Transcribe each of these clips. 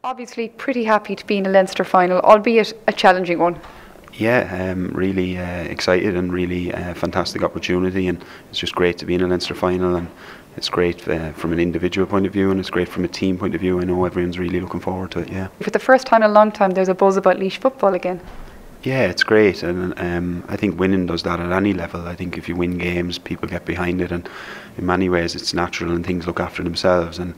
Obviously pretty happy to be in a Leinster final, albeit a challenging one. Yeah, really excited and really fantastic opportunity, and it's just great to be in a Leinster final, and it's great from an individual point of view, and it's great from a team point of view. I know everyone's really looking forward to it, yeah. For the first time in a long time there's a buzz about Laois football again. Yeah, it's great, and I think winning does that at any level. I think if you win games, people get behind it, and in many ways it's natural and things look after themselves, and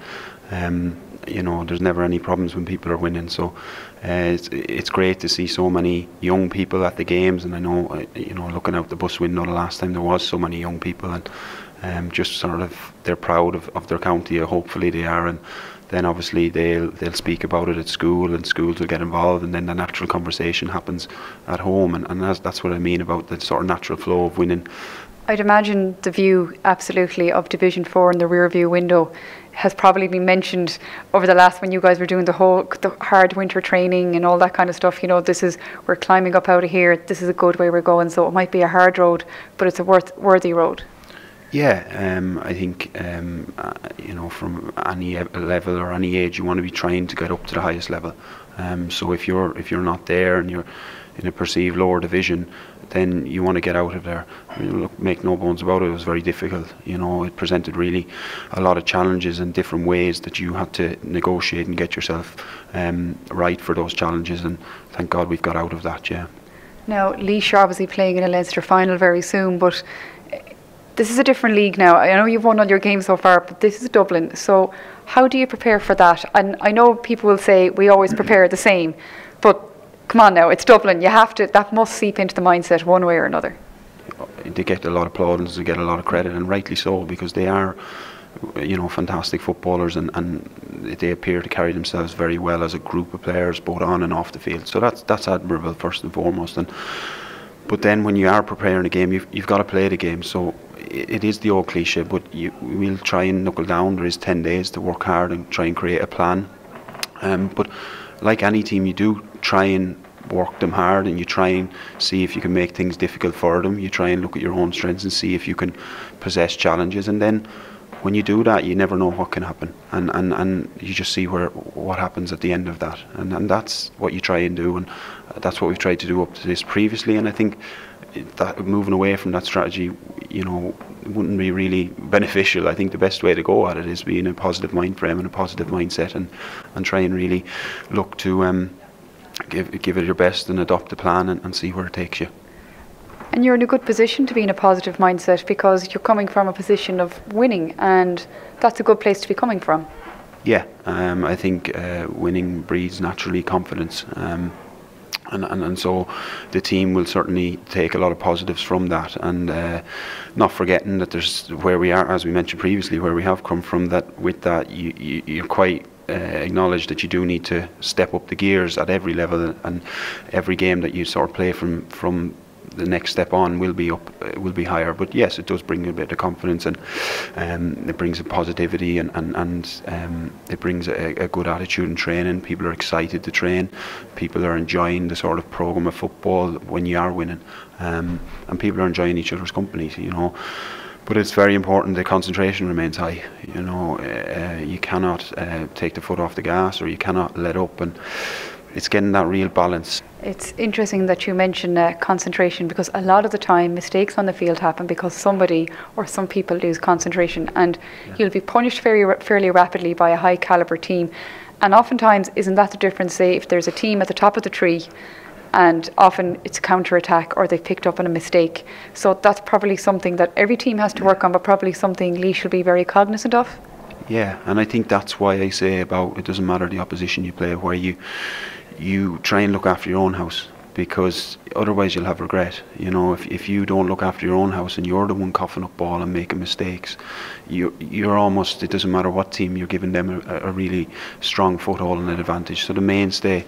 you know, there's never any problems when people are winning. So it's great to see so many young people at the games, and I know, you know, looking out the bus window the last time, there was so many young people, and just sort of they're proud of their county. Hopefully they are, and then obviously they'll speak about it at school, and schools will get involved, and then the natural conversation happens at home, and that's what I mean about the sort of natural flow of winning. I'd imagine the view absolutely of Division 4 in the rear view window has probably been mentioned over the last, when you guys were doing the hard winter training and all that kind of stuff. You know, we're climbing up out of here, this is a good way we're going, so it might be a hard road, but it's a worthy road. Yeah, I think you know, from any level or any age, you want to be trying to get up to the highest level. So if you're not there and you're in a perceived lower division, then you want to get out of there. I mean, look, make no bones about it, it was very difficult. You know, it presented really a lot of challenges in different ways that you had to negotiate and get yourself right for those challenges, and thank God we've got out of that, yeah. Now, Laois are obviously playing in a Leinster final very soon, but this is a different league now. I know you've won all your games so far, but this is Dublin. So how do you prepare for that? And I know people will say we always prepare the same, but come on now, it's Dublin. You have to, that must seep into the mindset one way or another. They get a lot of plaudits, they get a lot of credit, and rightly so, because they are, you know, fantastic footballers, and they appear to carry themselves very well as a group of players, both on and off the field. So that's admirable first and foremost. But then when you are preparing a game, you've got to play the game. So it is the old cliche, but we'll try and knuckle down. There is 10 days to work hard and try and create a plan. But like any team, you do try and work them hard, and you try and see if you can make things difficult for them. You try and look at your own strengths and see if you can possess challenges, and then when you do that, you never know what can happen, and you just see what happens at the end of that, and that's what you try and do, and that's what we've tried to do up to this previously. And I think that moving away from that strategy, you know, wouldn't be really beneficial. I think the best way to go at it is be in a positive mind frame and a positive mindset, and try and really look to give it your best and adopt a plan, and see where it takes you. And you're in a good position to be in a positive mindset, because you're coming from a position of winning, and that's a good place to be coming from. Yeah, I think winning breeds naturally confidence, and so the team will certainly take a lot of positives from that, and not forgetting that there's where we are, as we mentioned previously, where we have come from, that with that you're quite acknowledge that you do need to step up the gears at every level, and every game that you sort of play from the next step on will be higher. But yes, it does bring a bit of confidence, and it brings a positivity, and it brings a good attitude in training. People are excited to train, people are enjoying the sort of programme of football when you are winning, and people are enjoying each other's company, you know. But it's very important that concentration remains high. You know, you cannot take the foot off the gas, or you cannot let up, and it's getting that real balance. It's interesting that you mention concentration, because a lot of the time mistakes on the field happen because somebody or some people lose concentration, and you'll be punished fairly rapidly by a high calibre team. And oftentimes, isn't that the difference? Say if there's a team at the top of the tree, and often it's counter-attack, or they've picked up on a mistake. So that's probably something that every team has to work on, but probably something Laois should be very cognizant of. Yeah, and I think that's why I say about it doesn't matter the opposition you play, where you try and look after your own house, because otherwise you'll have regret. You know, if you don't look after your own house and you're the one coughing up ball and making mistakes, you're almost, it doesn't matter what team, you're giving them a really strong foothold and an advantage. So the mainstay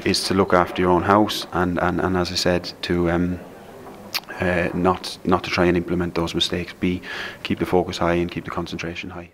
is to look after your own house, and as I said, to not to try and implement those mistakes. Keep the focus high and keep the concentration high.